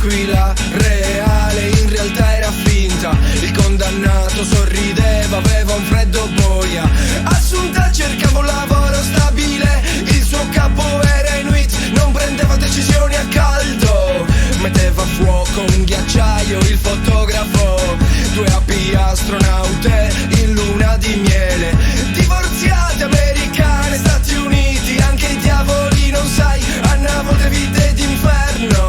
L'aquila reale in realtà era finta. Il condannato sorrideva, aveva un freddo boia. Assunta cercava un lavoro stabile, il suo capo era inuit, non prendeva decisioni a caldo. Metteva a fuoco un ghiacciaio, il fotografo. Due api astronaute in luna di miele. Divorziate americane, Stati Uniti, anche i diavoli non sai, hanno a volte vite d'inferno.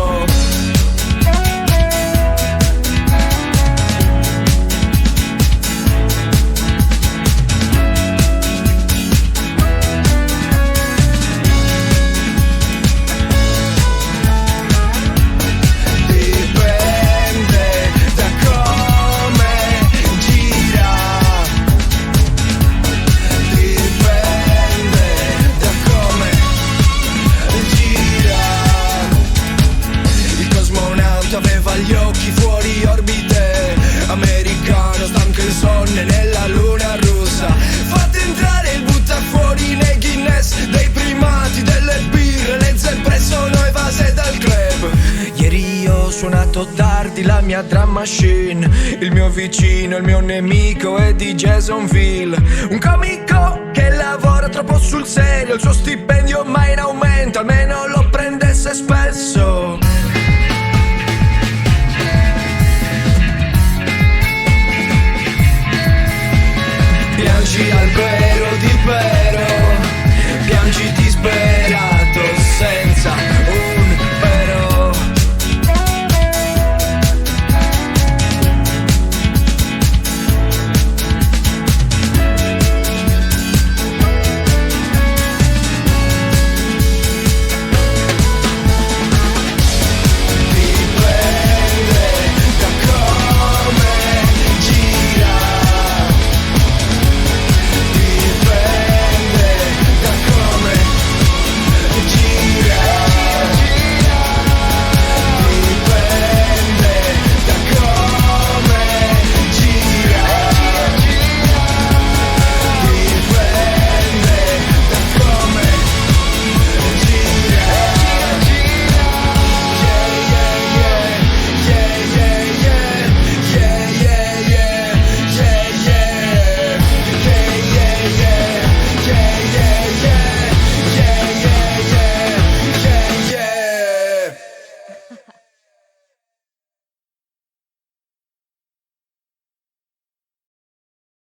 Aveva gli occhi fuori orbite, americano, stanco e insonne nella luna russa. Fate entrare il butta fuori nei Guinness dei primati, delle birre, le zebre sono evase dal club. Ieri ho suonato tardi la mia drum machine, il mio vicino, il mio nemico è di Jasonville. Un comico che lavora troppo sul serio, il suo stipendio mai in aumento, almeno lo